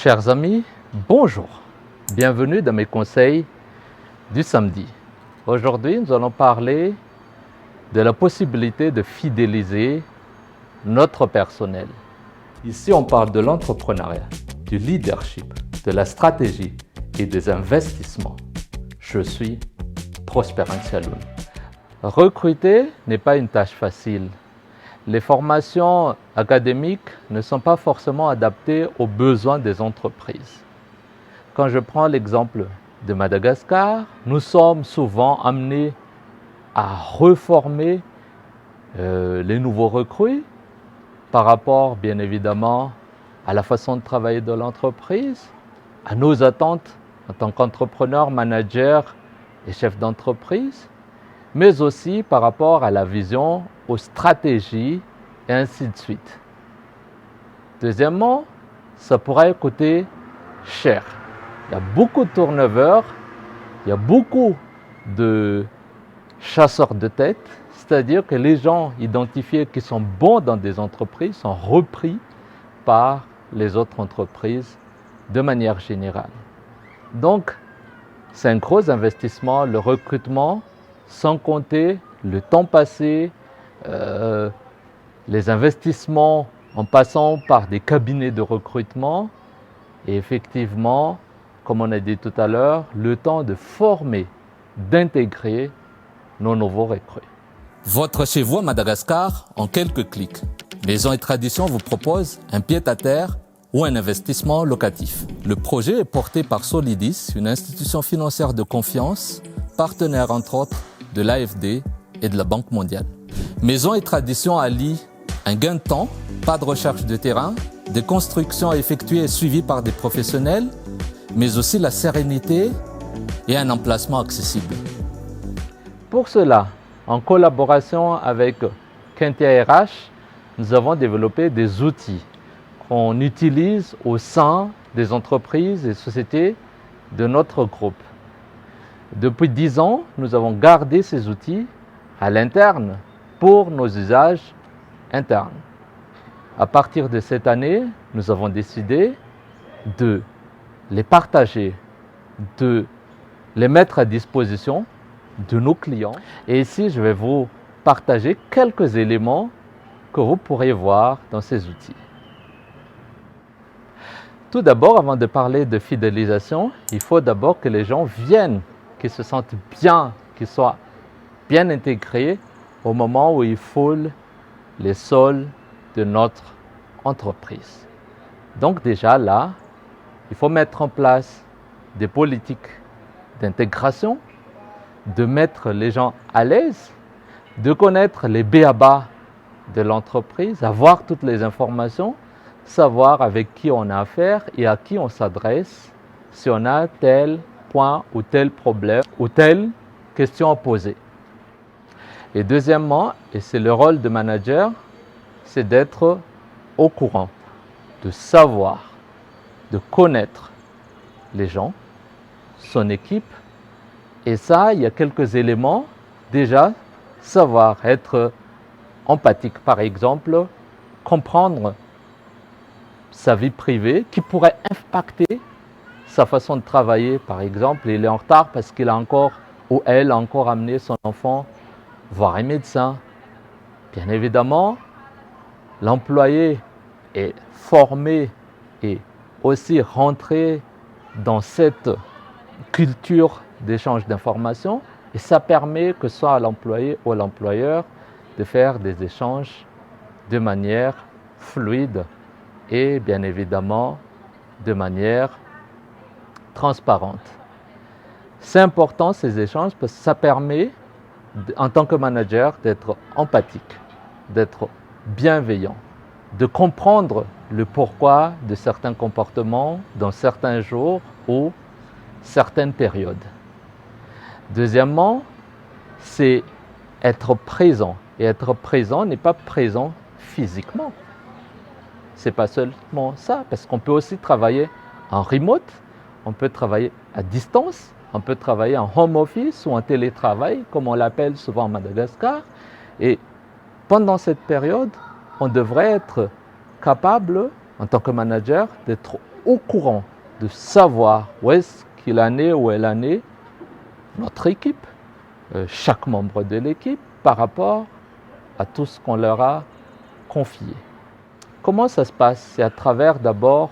Chers amis, bonjour. Bienvenue dans mes conseils du samedi. Aujourd'hui, nous allons parler de la possibilité de fidéliser notre personnel. Ici, on parle de l'entrepreneuriat, du leadership, de la stratégie et des investissements. Je suis Prosper Anxialoun. Recruter n'est pas une tâche facile. Les formations académiques ne sont pas forcément adaptées aux besoins des entreprises. Quand je prends l'exemple de Madagascar, nous sommes souvent amenés à reformer les nouveaux recrues par rapport, bien évidemment, à la façon de travailler de l'entreprise, à nos attentes en tant qu'entrepreneur, manager et chef d'entreprise, mais aussi par rapport à la vision, aux stratégies et ainsi de suite. Deuxièmement, ça pourrait coûter cher. Il y a beaucoup de turnover, il y a beaucoup de chasseurs de tête, c'est-à-dire que les gens identifiés qui sont bons dans des entreprises sont repris par les autres entreprises de manière générale. Donc, c'est un gros investissement, le recrutement, sans compter le temps passé, les investissements en passant par des cabinets de recrutement et effectivement, comme on a dit tout à l'heure, le temps de former, d'intégrer nos nouveaux recrues. Votre chez vous à Madagascar en quelques clics. Maison et Tradition vous propose un pied-à-terre ou un investissement locatif. Le projet est porté par Solidis, une institution financière de confiance, partenaire entre autres de l'AFD et de la Banque mondiale. Maison et Tradition allie un gain de temps, pas de recherche de terrain, des constructions effectuées et suivies par des professionnels, mais aussi la sérénité et un emplacement accessible. Pour cela, en collaboration avec Kentia RH, nous avons développé des outils qu'on utilise au sein des entreprises et sociétés de notre groupe. Depuis 10 ans, nous avons gardé ces outils à l'interne pour nos usages internes. À partir de cette année, nous avons décidé de les partager, de les mettre à disposition de nos clients. Et ici, je vais vous partager quelques éléments que vous pourrez voir dans ces outils. Tout d'abord, avant de parler de fidélisation, il faut d'abord que les gens viennent, qu'ils se sentent bien, qu'ils soient bien intégrés au moment où ils foulent les sols de notre entreprise. Donc déjà là, il faut mettre en place des politiques d'intégration, de mettre les gens à l'aise, de connaître les b.a.-ba de l'entreprise, avoir toutes les informations, savoir avec qui on a affaire et à qui on s'adresse si on a tel point ou tel problème ou telle question à poser. Et deuxièmement, et c'est le rôle de manager, c'est d'être au courant, de savoir, de connaître les gens, son équipe. Et ça, il y a quelques éléments. Déjà, savoir être empathique, par exemple, comprendre sa vie privée qui pourrait impacter sa façon de travailler. Par exemple, il est en retard parce qu'il a encore ou elle a encore amené son enfant voir un médecin. Bien évidemment, l'employé est formé et aussi rentré dans cette culture d'échange d'informations et ça permet que ce soit à l'employé ou à l'employeur de faire des échanges de manière fluide et bien évidemment de manière transparente. C'est important ces échanges parce que ça permet en tant que manager d'être empathique, d'être bienveillant, de comprendre le pourquoi de certains comportements dans certains jours ou certaines périodes. Deuxièmement, c'est être présent. Et être présent n'est pas présent physiquement. Ce n'est pas seulement ça, parce qu'on peut aussi travailler en remote, on peut travailler à distance, on peut travailler en home office ou en télétravail, comme on l'appelle souvent à Madagascar. Et pendant cette période, on devrait être capable, en tant que manager, d'être au courant, de savoir où est-ce qu'il en est, où elle en est, notre équipe, chaque membre de l'équipe, par rapport à tout ce qu'on leur a confié. Comment ça se passe? C'est à travers d'abord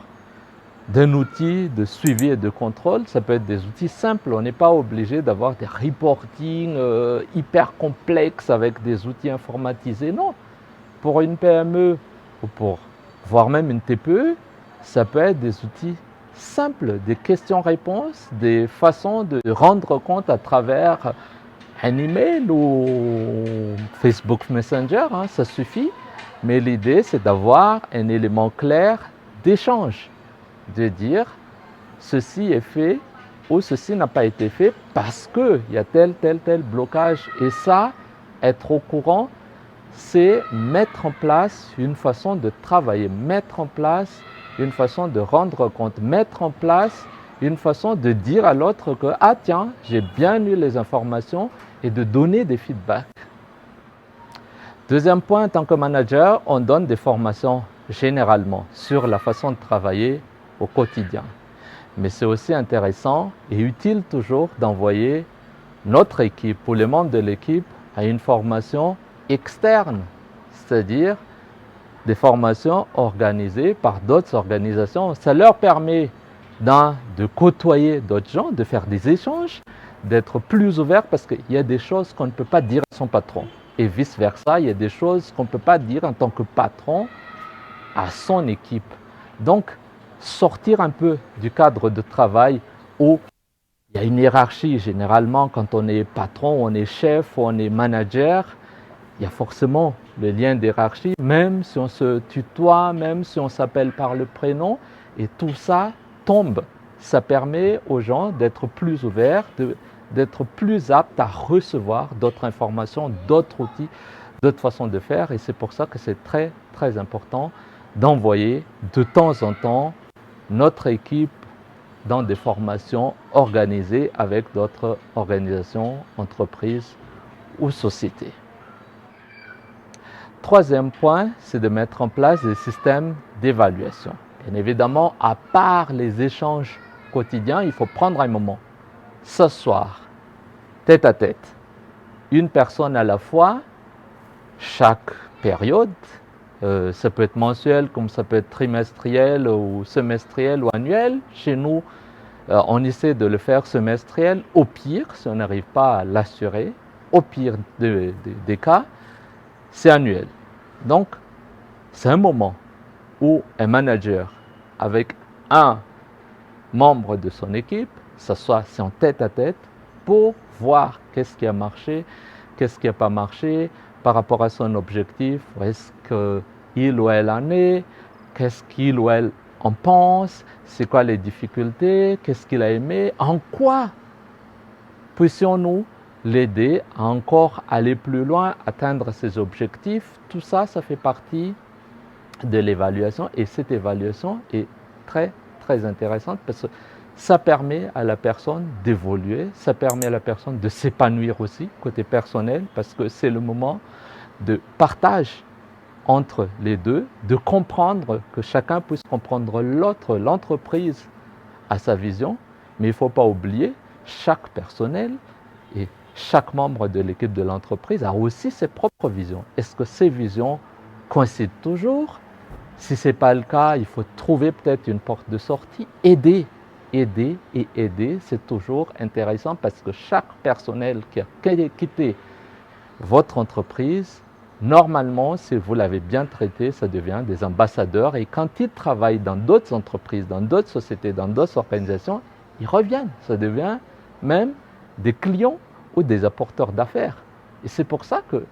d'un outil de suivi et de contrôle. Ça peut être des outils simples. On n'est pas obligé d'avoir des reporting hyper complexes avec des outils informatisés. Non. Pour une PME ou voire même une TPE, ça peut être des outils simples, des questions-réponses, des façons de rendre compte à travers un email ou Facebook Messenger, hein, ça suffit. Mais l'idée, c'est d'avoir un élément clair d'échange, de dire ceci est fait ou ceci n'a pas été fait parce qu'il y a tel blocage. Et ça, être au courant, c'est mettre en place une façon de travailler, mettre en place une façon de rendre compte, mettre en place une façon de dire à l'autre que « Ah tiens, j'ai bien eu les informations » et de donner des feedbacks. Deuxième point, en tant que manager, on donne des formations généralement sur la façon de travailler au quotidien. Mais c'est aussi intéressant et utile toujours d'envoyer notre équipe ou les membres de l'équipe à une formation externe, c'est-à-dire des formations organisées par d'autres organisations. Ça leur permet de côtoyer d'autres gens, de faire des échanges, d'être plus ouverts parce qu'il y a des choses qu'on ne peut pas dire à son patron. Et vice-versa, il y a des choses qu'on ne peut pas dire en tant que patron à son équipe. Donc, sortir un peu du cadre de travail où il y a une hiérarchie. Généralement, quand on est patron, on est chef, on est manager, il y a forcément le lien d'hiérarchie, même si on se tutoie, même si on s'appelle par le prénom, et tout ça tombe. Ça permet aux gens d'être plus ouverts, d'être plus aptes à recevoir d'autres informations, d'autres outils, d'autres façons de faire. Et c'est pour ça que c'est très, très important d'envoyer de temps en temps notre équipe dans des formations organisées avec d'autres organisations, entreprises ou sociétés. Troisième point, c'est de mettre en place des systèmes d'évaluation. Bien évidemment, à part les échanges quotidiens, il faut prendre un moment, s'asseoir, tête à tête, une personne à la fois, chaque période. Ça peut être mensuel, comme ça peut être trimestriel ou semestriel ou annuel. Chez nous, on essaie de le faire semestriel. Au pire, si on n'arrive pas à l'assurer, au pire des cas, c'est annuel. Donc, c'est un moment où un manager avec un membre de son équipe s'assoit en tête à tête pour voir qu'est-ce qui a marché, qu'est-ce qui n'a pas marché par rapport à son objectif, où est-ce qu'il ou elle en est, qu'est-ce qu'il ou elle en pense, c'est quoi les difficultés, qu'est-ce qu'il a aimé, en quoi puissions-nous l'aider à encore aller plus loin, atteindre ses objectifs. Tout ça, ça fait partie de l'évaluation et cette évaluation est très, très intéressante parce que ça permet à la personne d'évoluer, ça permet à la personne de s'épanouir aussi côté personnel parce que c'est le moment de partage entre les deux, de comprendre que chacun puisse comprendre l'autre, l'entreprise a sa vision, mais il ne faut pas oublier chaque personnel et chaque membre de l'équipe de l'entreprise a aussi ses propres visions. Est-ce que ces visions coïncident toujours? Si ce n'est pas le cas, il faut trouver peut-être une porte de sortie, aider, c'est toujours intéressant parce que chaque personnel qui a quitté votre entreprise, normalement, si vous l'avez bien traité, ça devient des ambassadeurs et quand ils travaillent dans d'autres entreprises, dans d'autres sociétés, dans d'autres organisations, ils reviennent. Ça devient même des clients ou des apporteurs d'affaires. Et c'est pour ça que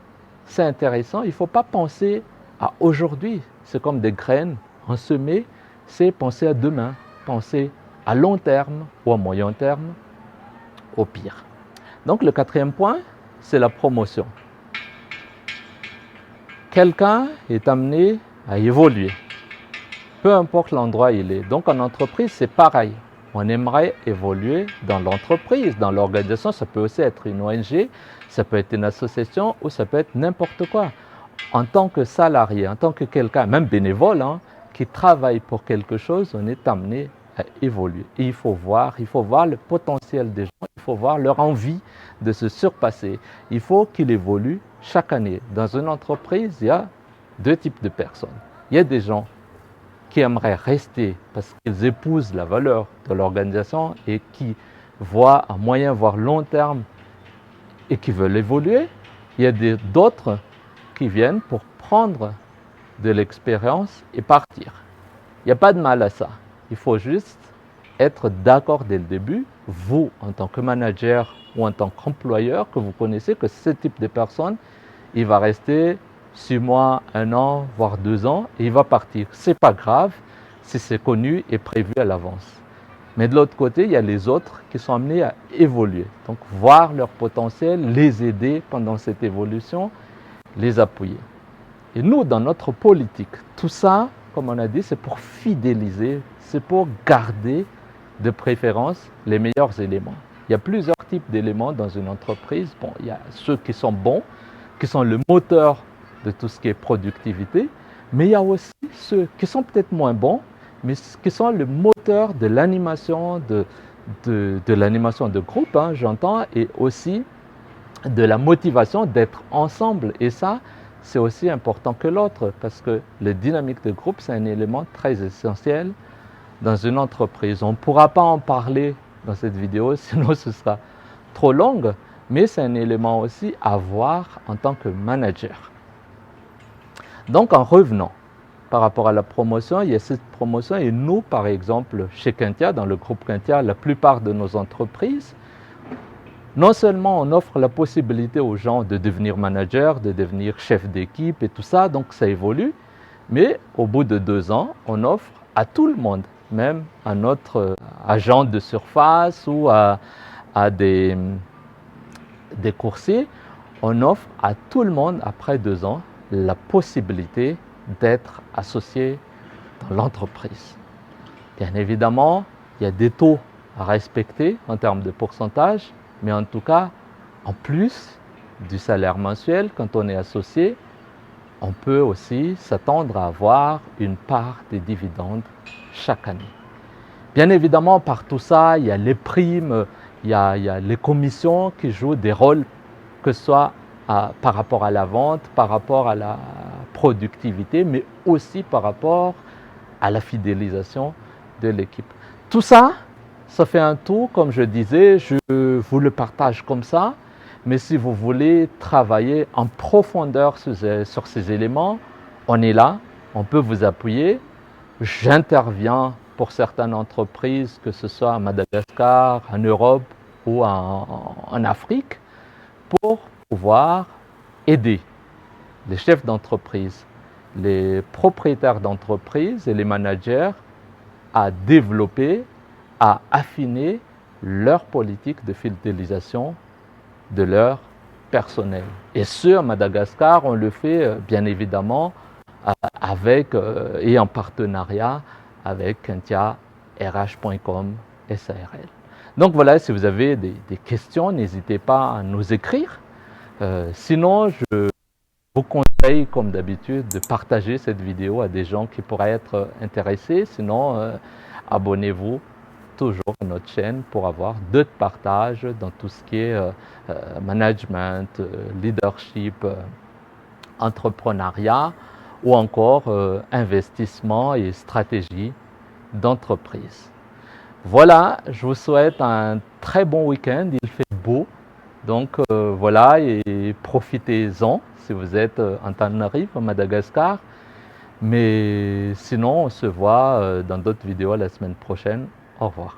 c'est intéressant. Il ne faut pas penser à aujourd'hui. C'est comme des graines ensemées. C'est penser à demain, penser à long terme ou à moyen terme, au pire. Donc le quatrième point, c'est la promotion. Quelqu'un est amené à évoluer, peu importe l'endroit où il est. Donc en entreprise, c'est pareil. On aimerait évoluer dans l'entreprise, dans l'organisation. Ça peut aussi être une ONG, ça peut être une association ou ça peut être n'importe quoi. En tant que salarié, en tant que quelqu'un, même bénévole, qui travaille pour quelque chose, on est amené à évoluer. Et il faut voir le potentiel des gens, il faut voir leur envie de se surpasser. Il faut qu'ils évoluent chaque année. Dans une entreprise, il y a deux types de personnes. Il y a des gens qui aimeraient rester parce qu'ils épousent la valeur de l'organisation et qui voient à moyen, voire long terme et qui veulent évoluer. Il y a d'autres qui viennent pour prendre de l'expérience et partir. Il n'y a pas de mal à ça. Il faut juste être d'accord dès le début, vous en tant que manager ou en tant qu'employeur, que vous connaissez que ce type de personne, il va rester 6 mois, 1 an, voire 2 ans et il va partir. Ce n'est pas grave si c'est connu et prévu à l'avance. Mais de l'autre côté, il y a les autres qui sont amenés à évoluer. Donc voir leur potentiel, les aider pendant cette évolution, les appuyer. Et nous, dans notre politique, tout ça, comme on a dit, c'est pour fidéliser, c'est pour garder de préférence les meilleurs éléments. Il y a plusieurs types d'éléments dans une entreprise. Bon, il y a ceux qui sont bons, qui sont le moteur de tout ce qui est productivité, mais il y a aussi ceux qui sont peut-être moins bons, mais qui sont le moteur de l'animation, de l'animation de groupe, hein, j'entends, et aussi de la motivation d'être ensemble. Et ça, c'est aussi important que l'autre, parce que la dynamique de groupe, c'est un élément très essentiel dans une entreprise. On ne pourra pas en parler dans cette vidéo, sinon ce sera trop long, mais c'est un élément aussi à voir en tant que manager. Donc en revenant par rapport à la promotion, il y a cette promotion et nous, par exemple, chez Quintia, dans le groupe Quintia, la plupart de nos entreprises, non seulement on offre la possibilité aux gens de devenir manager, de devenir chef d'équipe et tout ça, donc ça évolue, mais au bout de 2 ans, on offre à tout le monde, même à notre agent de surface ou à des coursiers, on offre à tout le monde, après 2 ans, la possibilité d'être associé dans l'entreprise. Bien évidemment, il y a des taux à respecter en termes de pourcentage, mais en tout cas, en plus du salaire mensuel, quand on est associé, on peut aussi s'attendre à avoir une part des dividendes chaque année. Bien évidemment, par tout ça, il y a les primes, il y a les commissions qui jouent des rôles, que ce soit par rapport à la vente, par rapport à la productivité, mais aussi par rapport à la fidélisation de l'équipe. Tout ça, ça fait un tout, comme je disais, je vous le partage comme ça, mais si vous voulez travailler en profondeur sur ces éléments, on est là, on peut vous appuyer. J'interviens pour certaines entreprises, que ce soit à Madagascar, en Europe ou en Afrique, pour pouvoir aider les chefs d'entreprise, les propriétaires d'entreprise et les managers à développer, à affiner leur politique de fidélisation de leur personnel. Et sur Madagascar, on le fait bien évidemment avec et en partenariat avec Quintia, RH.com, SARL. Donc voilà, si vous avez des questions, n'hésitez pas à nous écrire. Sinon, je vous conseille, comme d'habitude, de partager cette vidéo à des gens qui pourraient être intéressés. Sinon, abonnez-vous toujours à notre chaîne pour avoir d'autres partages dans tout ce qui est management, leadership, entrepreneuriat ou encore investissement et stratégie d'entreprise. Voilà, je vous souhaite un très bon week-end, il fait beau, donc voilà, et profitez-en si vous êtes en Tenerife, à Madagascar. Mais sinon, on se voit dans d'autres vidéos la semaine prochaine. Au revoir.